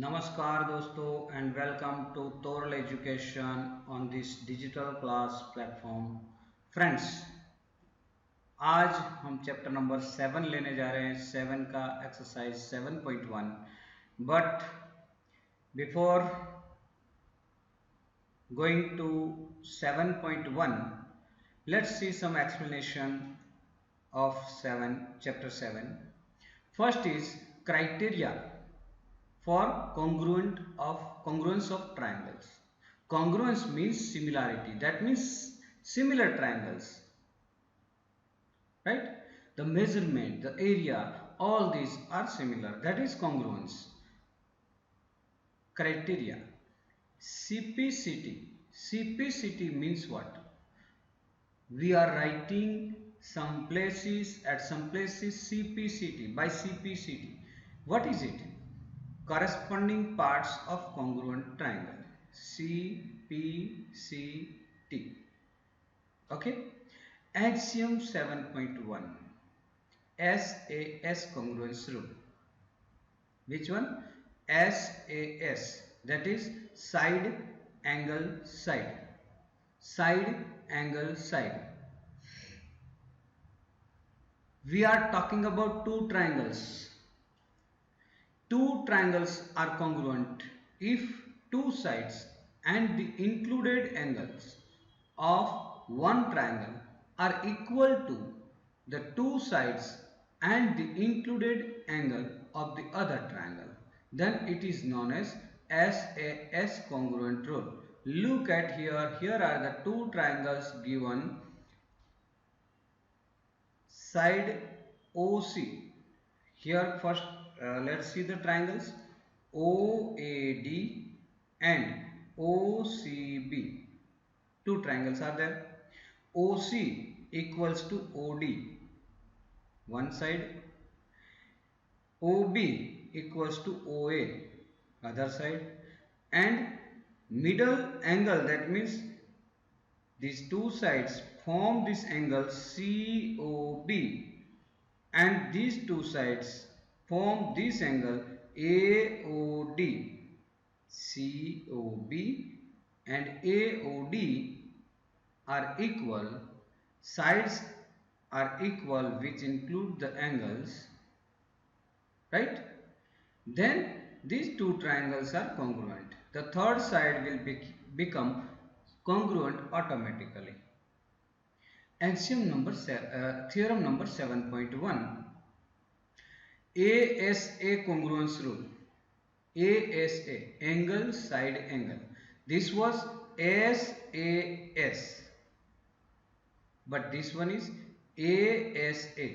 नमस्कार दोस्तों and welcome to Toral education on this digital class platform. Friends, आज हम चैप्टर नंबर 7 लेने जा रहे हैं, 7 का exercise 7.1। But before going to 7.1, let's see some explanation of 7 chapter 7. First is criteria for congruence of triangles. Congruence means similarity, that means similar triangles, right? The measurement, the area, all these are similar, that is congruence. Criteria. CPCT means what? We are writing some places, at some places CPCT. By CPCT, what is it? Corresponding parts of congruent triangle, CPCT. Okay. Axiom 7.1, SAS congruence rule. Which one? SAS, that is side angle side. Side angle side. We are talking about two triangles. Two triangles are congruent if two sides and the included angles of one triangle are equal to the two sides and the included angle of the other triangle. Then it is known as SAS congruent rule. Look at here. Here are the two triangles given. Side OC. Here first let's see the triangles OAD and OCB. Two triangles are there. OC equals to OD, one side. OB equals to OA, other side. And middle angle, that means these two sides form this angle COB, and these two sides form this angle AOD. COB and AOD are equal, sides are equal, which include the angles, right? Then these two triangles are congruent. The third side will become congruent automatically. Theorem number 7.1, ASA congruence rule. ASA, angle side angle. This was SAS, but this one is ASA.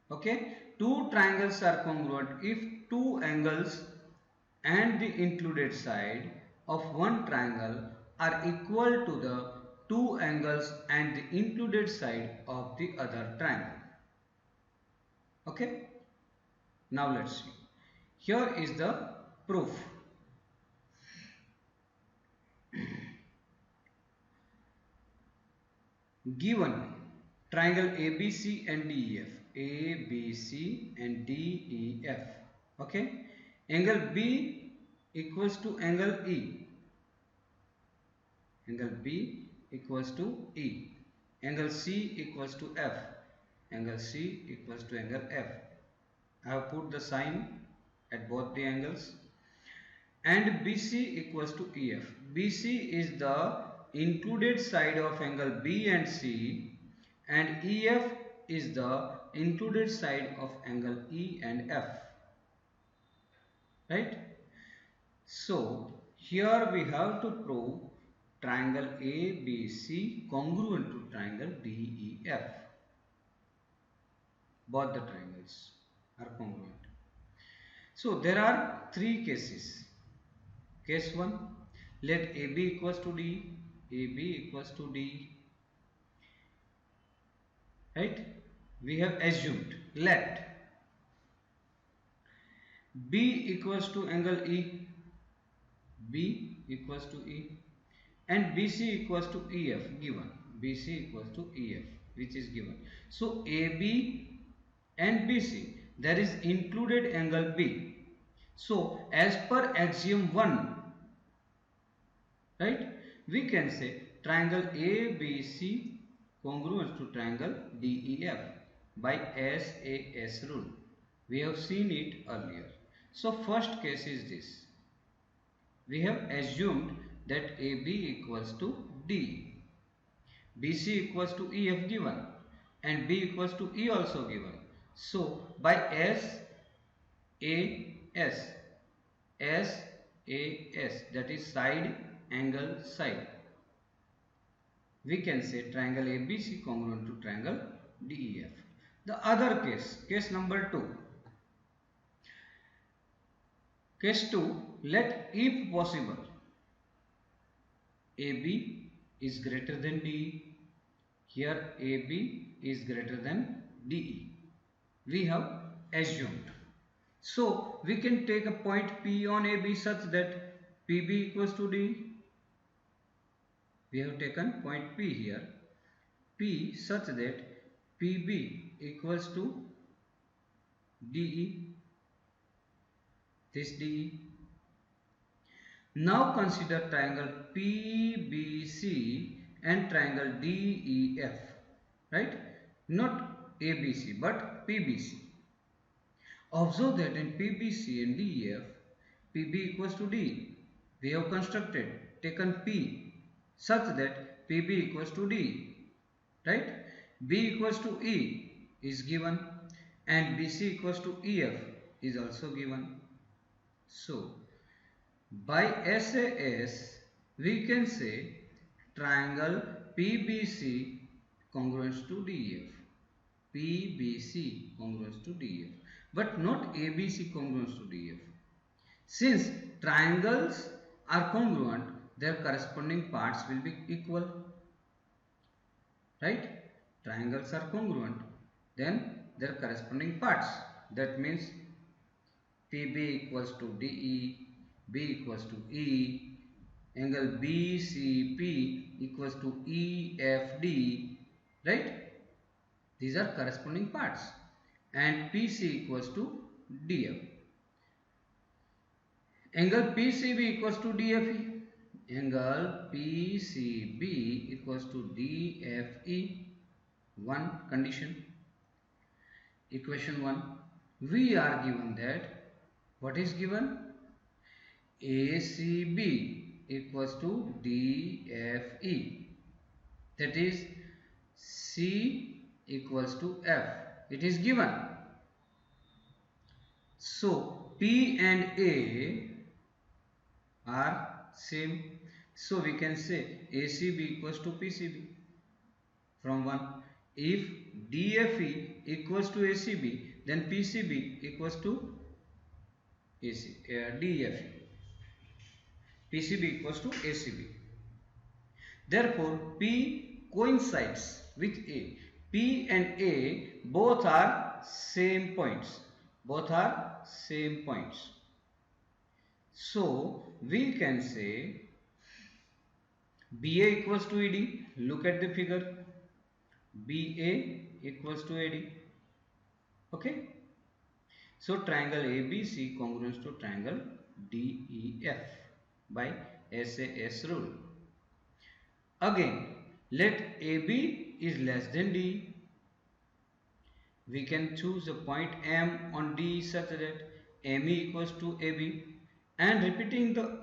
Okay, two triangles are congruent if two angles and the included side of one triangle are equal to the two angles and the included side of the other triangle. Okay, now let's see. Here is the proof. Given triangle ABC and DEF, ABC and DEF. Okay, angle B equals to angle E, angle B equals to E, angle C equals to F, angle C equals to angle F. I have put the sign at both the angles. And BC equals to EF. BC is the included side of angle B and C, and EF is the included side of angle E and F, right? So here we have to prove triangle ABC congruent to triangle DEF. Both the triangles are congruent. So there are three cases. Case 1, let AB equals to D, AB equals to D, right? We have assumed. Let B equals to angle E, B equals to E, and BC equals to EF given, BC equals to EF, which is given. So AB and BC, there is included angle B. So as per axiom 1, right, we can say triangle ABC congruent to triangle DEF by SAS rule. We have seen it earlier. So first case is this. We have assumed that AB equals to D, BC equals to EF given, and B equals to E also given. So by SAS, SAS, that is side angle side, we can say triangle ABC congruent to triangle DEF. The other case number 2. Case 2, let if possible AB is greater than DE. Here AB is greater than DE. We have assumed. So we can take a point P on AB such that PB equals to D. We have taken point P here. P such that PB equals to DE. This DE. Now consider triangle PBC and triangle DEF, right? Not ABC but PBC. Observe that in PBC and DEF, PB equals to D. We have constructed, taken P such that PB equals to D, right? B equals to E is given and BC equals to EF is also given. So, by SAS, we can say triangle PBC congruent to DEF. PBC congruent to DEF, but not ABC congruent to DEF. Since triangles are congruent, their corresponding parts will be equal, right? Triangles are congruent, then their corresponding parts. That means PB equals to DE, B equals to E, angle BCP equals to EFD, right? These are corresponding parts, and PC equals to DF. Angle PCB equals to DFE. Angle PCB equals to DFE. One condition. Equation 1. We are given that what is given? ACB equals to DFE. That is C equals to F. It is given. So P and A are same. So we can say ACB equals to PCB from 1. If DFE equals to ACB, then PCB equals to DFE. PCB equals to ACB. Therefore, P coincides with A. P and A both are same points. Both are same points. So, we can say BA equals to ED. Look at the figure. BA equals to AD. Okay. So, triangle ABC congruent to triangle DEF by SAS rule. Again, let AB is less than D. We can choose a point M on D such that ME equals to AB, and repeating the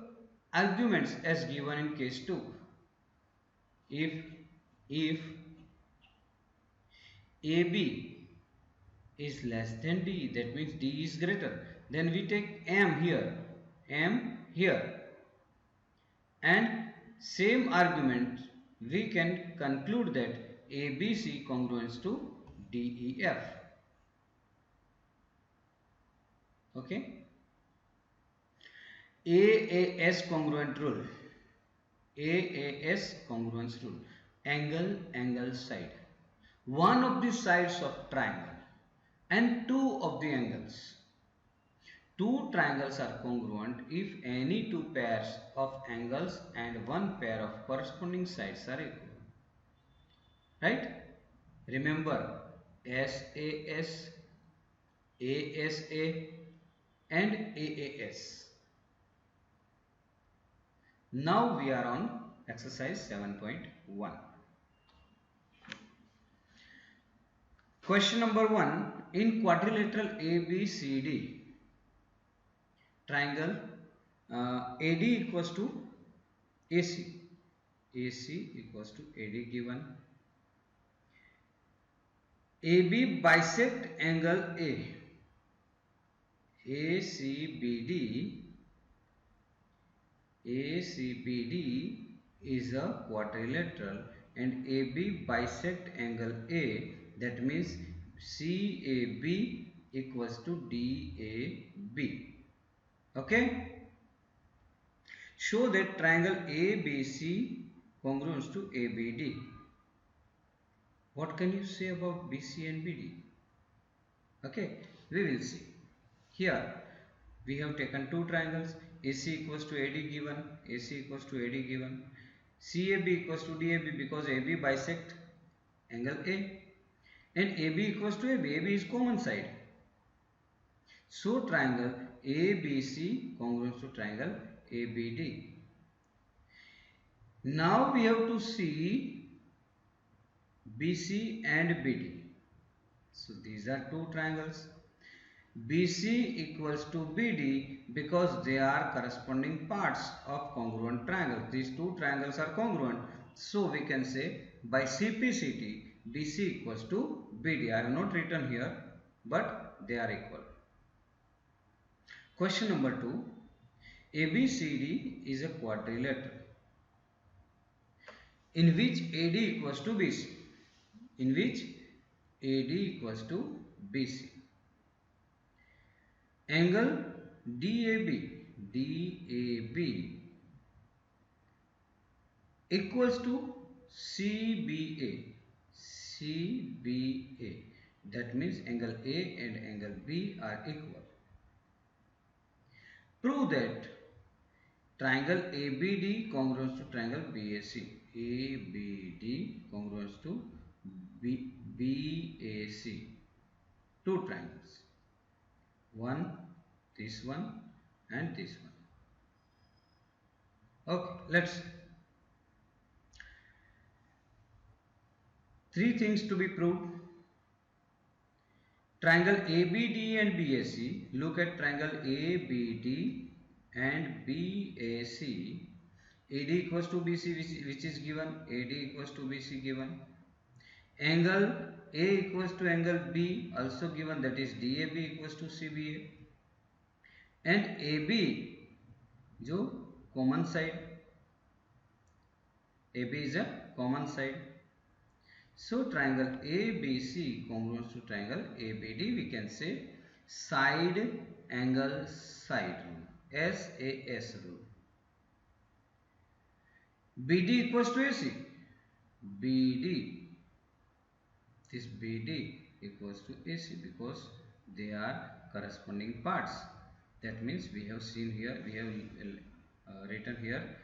arguments as given in case 2. If AB is less than D, that means D is greater, then we take M here, and same argument we can conclude that ABC congruent to DEF. Okay. AAS congruent rule. AAS congruence rule. Angle side. One of the sides of triangle and two of the angles. Two triangles are congruent if any two pairs of angles and one pair of corresponding sides are equal. Right? Remember SAS, ASA and AAS. Now we are on exercise 7.1. Question number 1. In quadrilateral ABCD triangle, AD equals to AC. AC equals to AD given. AB bisect angle A. ACBD is a quadrilateral and AB bisect angle A, that means CAB equals to DAB. Okay? Show that triangle ABC congruent to ABD. What can you say about BC and BD? Okay, we will see. Here we have taken two triangles, AC equals to AD given, AC equals to AD given, CAB equals to DAB because AB bisect angle A, and AB equals to AB. AB is common side. So triangle ABC congruent to triangle ABD. Now we have to see BC and BD. So these are two triangles. BC equals to BD because they are corresponding parts of congruent triangle. These two triangles are congruent. So we can say by CPCT BC equals to BD. I have not written here, but they are equal. Question number 2. ABCD is a quadrilateral in which AD equals to BC. In which AD equals to BC. Angle DAB equals to CBA. That means angle A and angle B are equal. Prove that triangle ABD congruent to triangle BAC. ABD congruent to BAC. Two triangles. This one and this one. Okay, let's see. Three things to be proved. Triangle ABD and BAC. Look at triangle ABD and BAC. AD equals to BC, which is given. AD equals to BC given. Angle A equals to angle B also given, that is DAB equals to CBA. And AB जो common side, AB is a common side. So triangle ABC congruent to triangle ABD, we can say side angle side rule, SAS rule. BD equals to AC. This BD equals to AC because they are corresponding parts. That means we have seen here, we have written here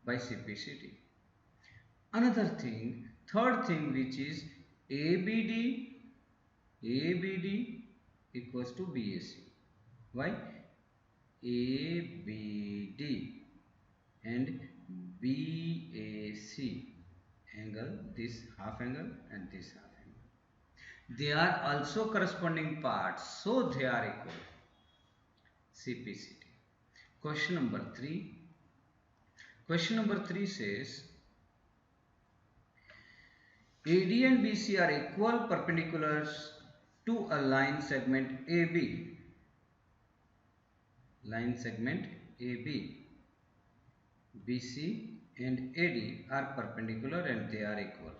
by CPCT. Another thing, third thing, which is ABD equals to BAC. Why? ABD and BAC angle, this half angle and this half angle, they are also corresponding parts, so they are equal. CPCT. Question number 3. Question number 3 says AD and BC are equal perpendiculars to a line segment AB. Line segment AB. BC and AD are perpendicular and they are equal.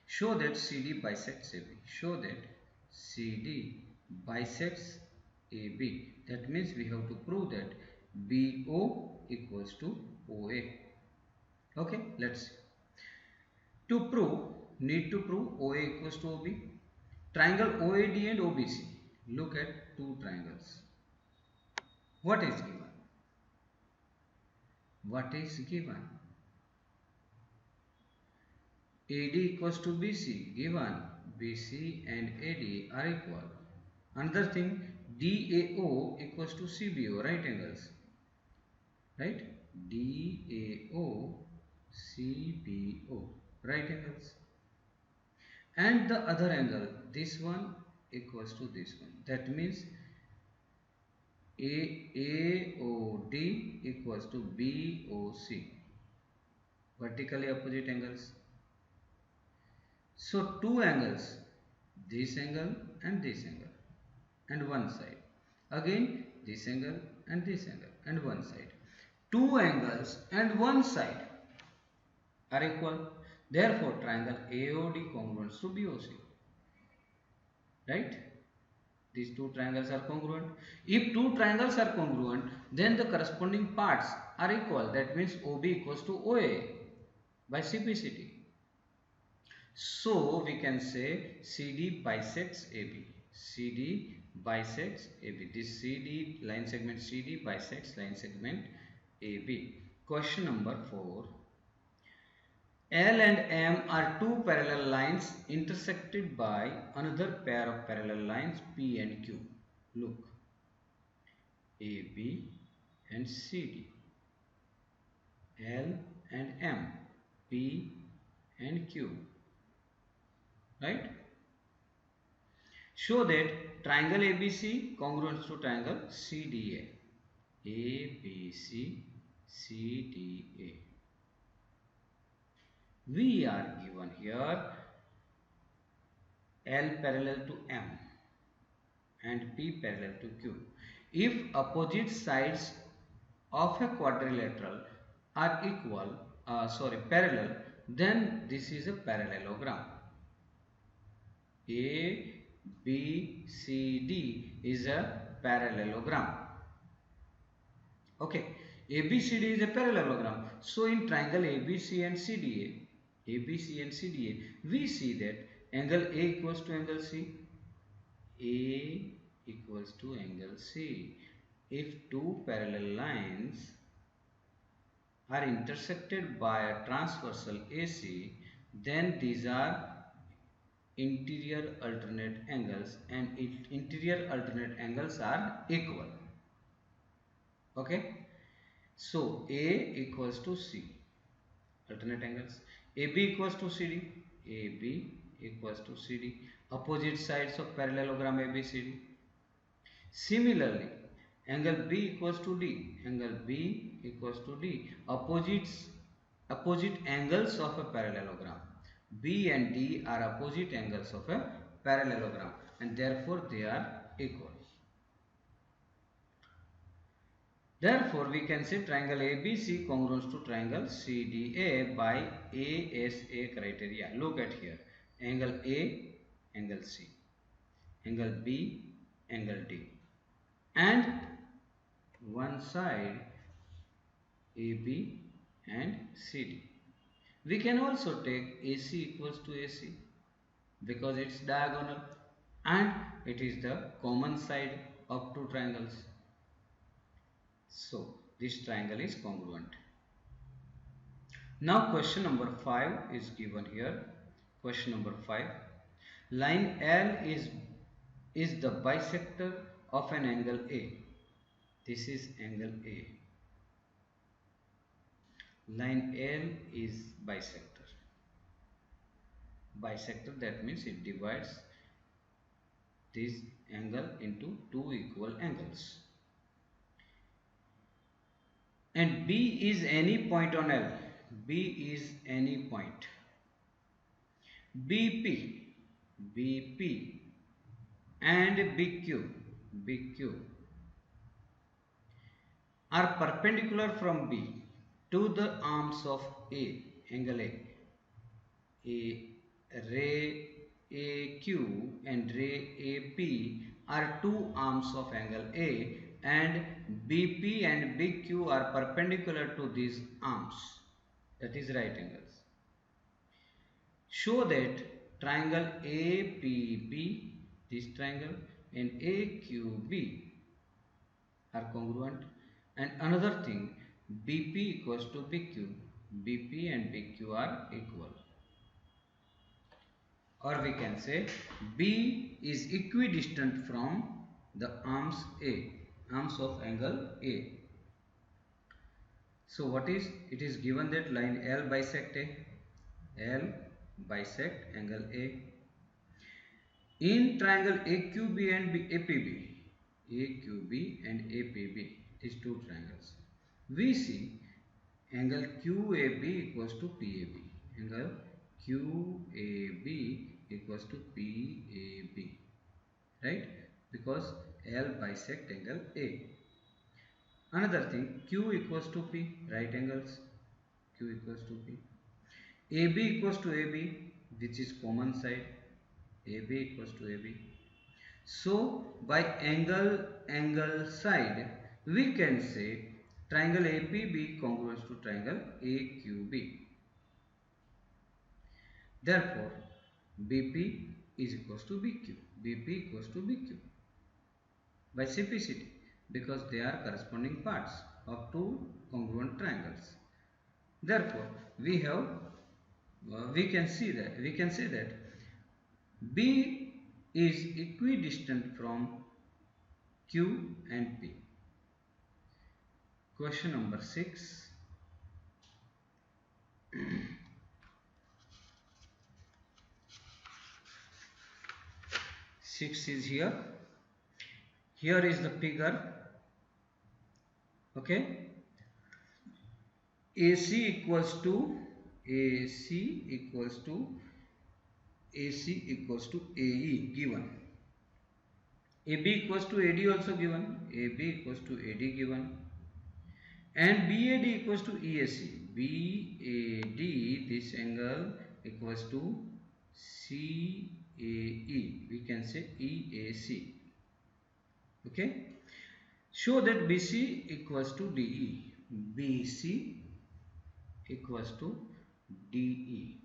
Show that CD bisects AB. Show that CD bisects AB. That means we have to prove that BO equals to OA. Okay, let's see. To prove, need to prove OA equals to OB. Triangle OAD and OBC. Look at two triangles. What is given? What is given? AD equals to BC given. BC and AD are equal. Another thing, DAO equals to CBO, right angles, right? DAO CBO, right angles. And the other angle, this one equals to this one. That means AOD equals to BOC, vertically opposite angles. So two angles, this angle and one side. Again this angle and one side. Two angles and one side are equal. Therefore, triangle AOD congruent to BOC. Right? These two triangles are congruent. If two triangles are congruent, then the corresponding parts are equal. That means OB equals to OA by CPCT. So we can say CD bisects AB. CD bisects AB. This CD line segment CD bisects line segment AB. Question number 4. L and M are two parallel lines intersected by another pair of parallel lines P and Q. Look, AB and CD, L and M, P and Q, right? Show that triangle ABC congruent to triangle CDA. ABC, CDA. We are given here L parallel to M and P parallel to Q. If opposite sides of a quadrilateral are parallel, then this is a parallelogram. A, B, C, D is a parallelogram. Okay, ABCD is a parallelogram. So in triangle ABC and CDA, we see that angle A equals to angle C. A equals to angle C. If two parallel lines are intersected by a transversal AC, then these are interior alternate angles, and interior alternate angles are equal. Okay, so A equals to C, alternate angles. AB equals to CD, AB equals to CD, opposite sides of parallelogram ABCD. Similarly, angle B equals to D, angle B equals to D, opposite angles of a parallelogram. B and D are opposite angles of a parallelogram, and therefore they are equal. Therefore, we can say triangle ABC congruent to triangle CDA by ASA criteria. Look at here. Angle A, angle C. Angle B, angle D. And one side AB and CD. We can also take AC equals to AC because it's diagonal and it is the common side of two triangles. So this triangle is congruent. Now question number 5 is given here. Question number 5. Line L is the bisector of an angle A. This is angle A. Line L is bisector. Bisector, that means it divides this angle into two equal angles. And B is any point on L. B is any point. BP and BQ are perpendicular from B to the arms of A, angle A. Ray AQ and ray AP are two arms of angle A, and BP and BQ are perpendicular to these arms, that is right angles. Show that triangle APB, this triangle, and AQB are congruent. And another thing, BP equals to BQ, BP and BQ are equal. Or we can say B is equidistant from the arms of angle A. So what is it is given that line L bisect A, L bisect angle A. In triangle AQB and APB, AQB and APB, these two triangles, we see angle QAB equals to PAB. Angle QAB equals to PAB, right? Because L bisect angle A. Another thing, Q equals to P, right angles, Q equals to P. AB equals to AB, which is common side, AB equals to AB. So by angle side, we can say triangle APB congruous to triangle AQB. Therefore, BP is equals to BQ. BP equals to BQ by simplicity, because they are corresponding parts of two congruent triangles. Therefore, we can say that B is equidistant from Q and P. Question number 6. 6 is here. Here is the figure. Okay. AC equals to AE given. AB equals to AD also given. AB equals to AD given. And BAD equals to EAC. BAD, this angle, equals to CAE. We can say EAC. Okay. Show that BC equals to DE. BC equals to DE.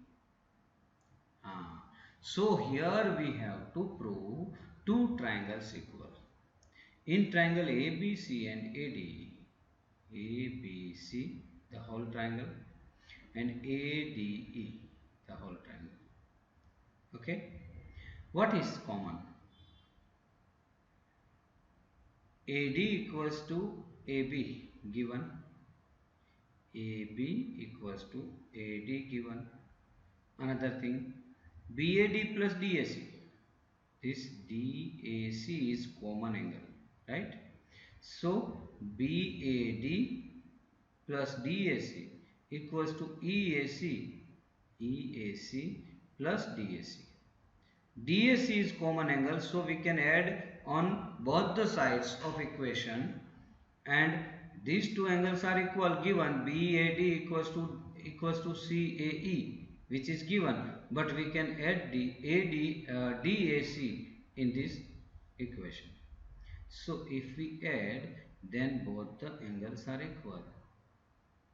So here we have to prove two triangles equal. In triangle ABC and AD, ABC, the whole triangle, and ADE, the whole triangle. Okay. What is common? AD equals to AB given. AB equals to AD given. Another thing, BAD plus DAC. This DAC is common angle, right? So BAD plus DAC equals to EAC plus DAC. DAC is common angle, so we can add on both the sides of equation, and these two angles are equal given. BAD equals to CAE, which is given, but we can add DAC in this equation. So if we add, then both the angles are equal,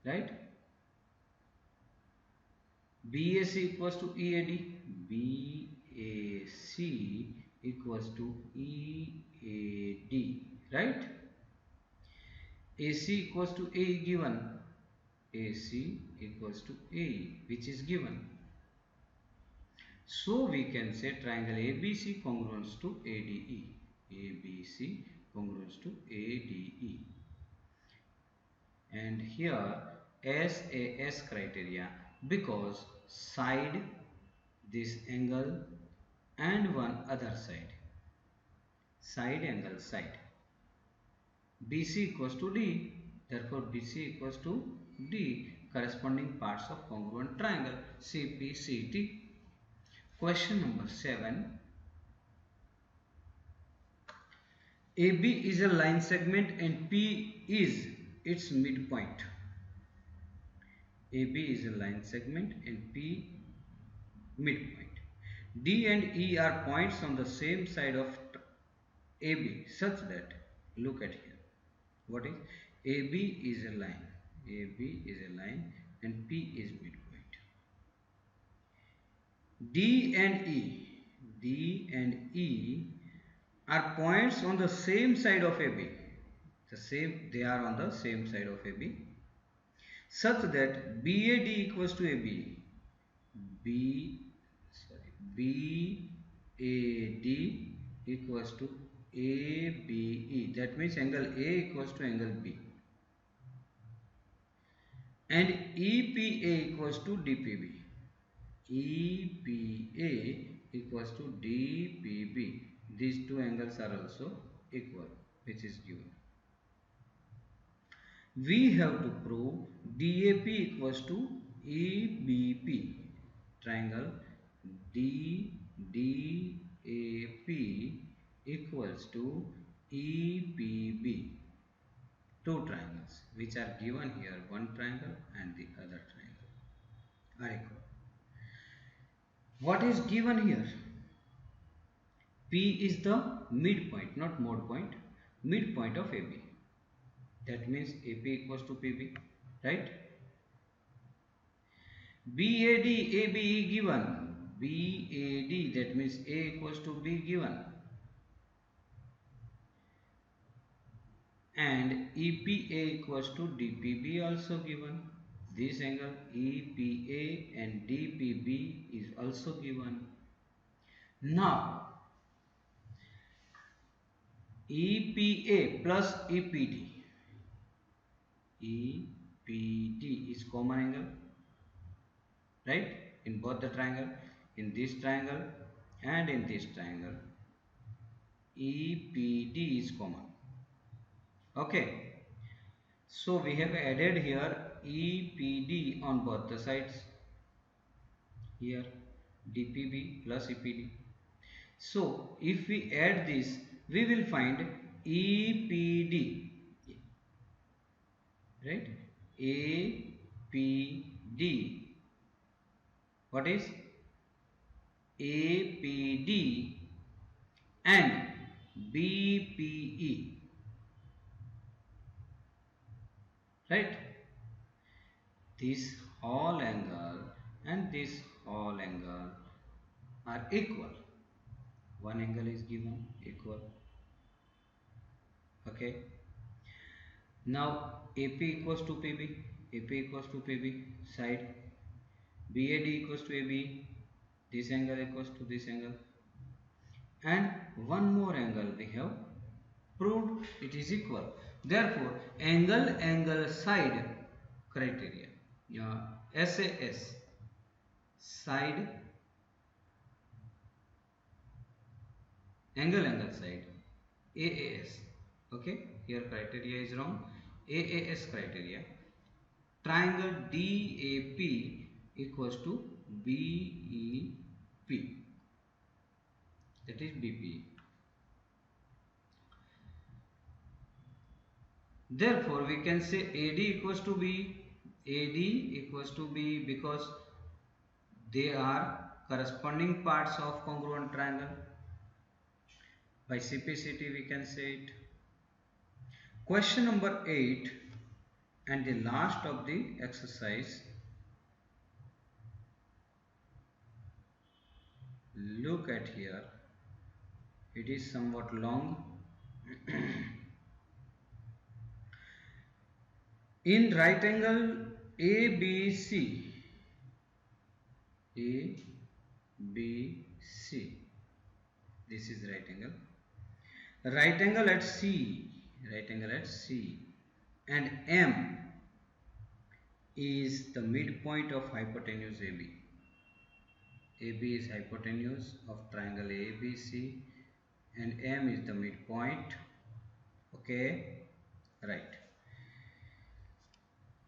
right? BAC equals to EAD. BAC equals to EAD, right? AC equals to AE given. AC equals to AE, which is given. So we can say triangle ABC congruous to ADE. ABC congruous to ADE. And here SAS criteria, because side, this angle, and one other side, side angle side, BC equals to D. Therefore BC equals to D, corresponding parts of congruent triangle CPCT. Question number 7. AB is a line segment and P is its midpoint. AB is a line segment and P midpoint. D and E are points on the same side of AB such that, look at here, what is AB is a line, AB is a line and P is midpoint. D and E are points on the same side of AB. They are on the same side of AB such that BAD equals to AB. BAD equals to ABE. That means angle A equals to angle B. And EPA equals to DPB. EPA equals to DPB. These two angles are also equal, which is given. We have to prove DAP equals to EBP. Triangle DDAP equals to EPB. Two triangles which are given here, one triangle and the other triangle are equal. What is given here? P is the midpoint, not mode point, midpoint of AB. That means AP equals to PB, right? BAD, ABE given. BAD, that means A equals to B given. And EPA equals to DPB also given. This angle EPA and DPB is also given. Now, EPA plus EPD. EPD is common angle, right? In both the triangle, in this triangle and in this triangle, EPD is common. Okay, so we have added here EPD on both the sides. Here DPB plus EPD. So if we add this, we will find EPD, right? APD. What is APD and BPE, right? This whole angle and this whole angle are equal. One angle is given equal. Okay. Now AP equals to PB, AP equals to PB side, BAD equals to AB, this angle equals to this angle, and one more angle we have proved it is equal. Therefore, angle side criteria, SAS, side angle side, AAS. Okay, here criteria is wrong. AAS criteria. Triangle DAP equals to BEP. That is BPE. Therefore, we can say AD equals to B. AD equals to B because they are corresponding parts of congruent triangle. By simplicity, we can say it. Question number 8 and the last of the exercise. Look at here. It is somewhat long. In right angle ABC, ABC, this is right angle. Right angle at C, and M is the midpoint of hypotenuse AB. AB is hypotenuse of triangle ABC and M is the midpoint. Okay, right.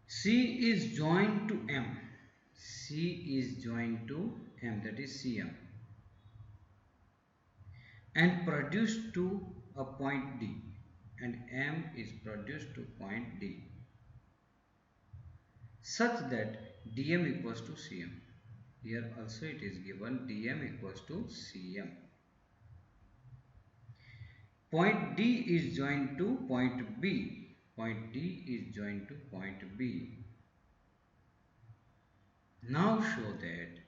C is joined to M. C is joined to M, that is CM, and produced to a point D, and M is produced to point D, such that DM equals to CM. Here also it is given DM equals to CM. Point D is joined to point B. Point D is joined to point B. Now show that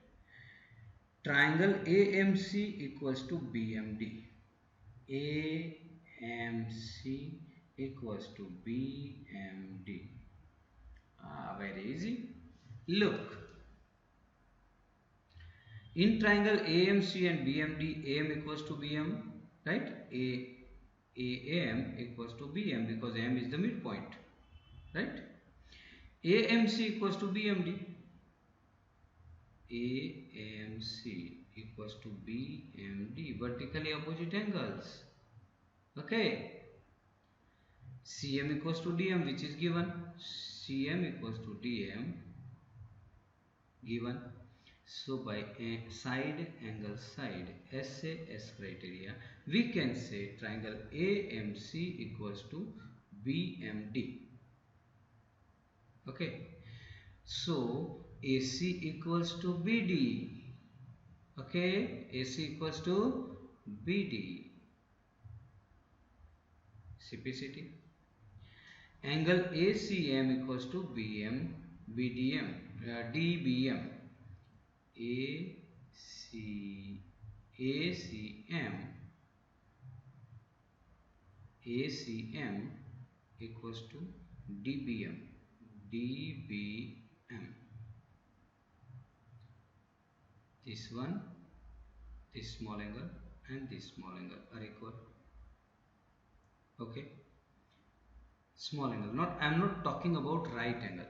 triangle AMC equals to BMD. AMC equals to BMD. Very easy. Look. In triangle AMC and BMD, AM equals to BM, right? AM equals to BM because M is the midpoint, right? AMC equals to BMD. AMC equals to BMD, vertically opposite angles. Okay. CM equals to DM, which is given. CM equals to DM given. So by side angle side SAS criteria, we can say triangle AMC equals to BMD. Okay. So AC equals to BD. Okay. AC equals to BD. Simplicity. Angle ACM equals to BDM, DBM. ACM equals to DBM. This one, this small angle and this small angle are equal. Okay. Small angle. I am not talking about right angle.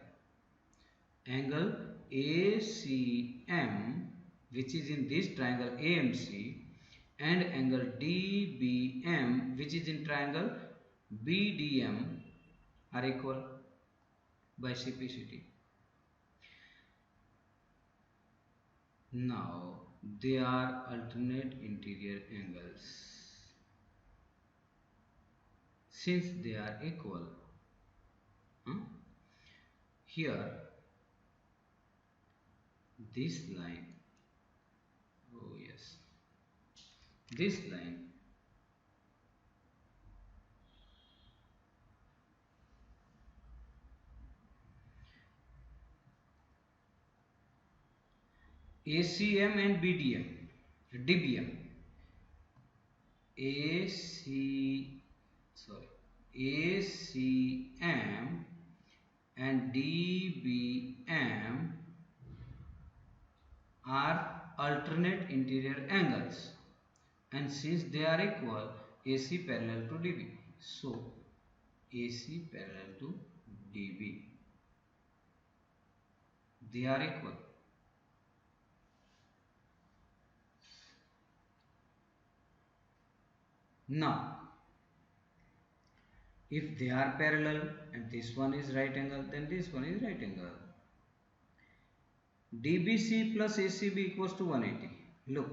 Angle ACM, which is in this triangle AMC, and angle DBM, which is in triangle BDM, are equal by simplicity. Now they are alternate interior angles. Since they are equal, here this line, oh yes, this line ACM and DBM, ACM and DBM are alternate interior angles, and since they are equal, AC parallel to DB. So AC parallel to DB, they are equal. Now if they are parallel and this one is right angle, then this one is right angle. DBC plus ACB equals to 180. Look,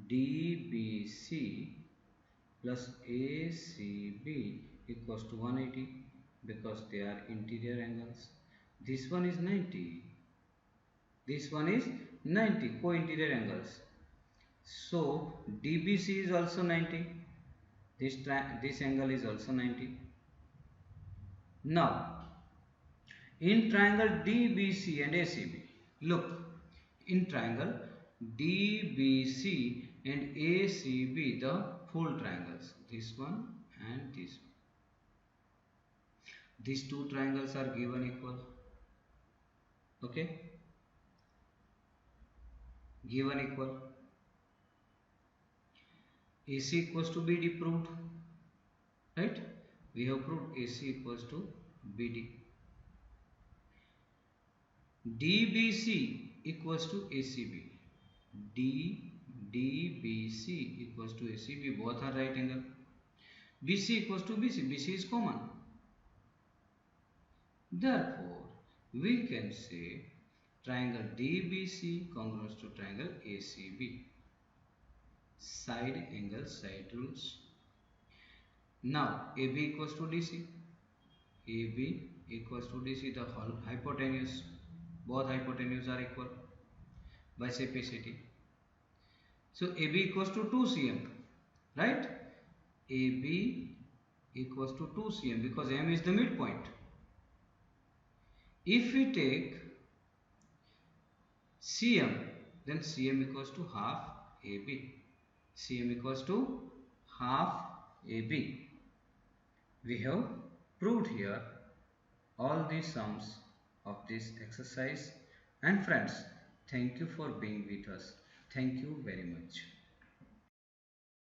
DBC plus ACB equals to 180 because they are interior angles. This one is 90. This one is 90, co-interior angles. So DBC is also 90. This angle is also 90. Now in triangle DBC and ACB, look, in triangle DBC and ACB, the full triangles, this one and this one. These two triangles are given equal. Okay, given equal. AC equals to BD proved, right? We have proved AC equals to BD. DBC equals to ACB. DBC equals to ACB, both are right angle. BC equals to BC, BC is common. Therefore, we can say triangle DBC congruous to triangle ACB. Side angle, side rules. Now, AB equals to DC. AB equals to DC, the whole hypotenuse. Both hypotenuse are equal by simplicity. So, AB equals to 2 cm, right? AB equals to 2 cm because M is the midpoint. If we take cm, then cm equals to half AB. Cm equals to half AB. We have proved here all the sums of this exercise. And friends, thank you for being with us. Thank you very much.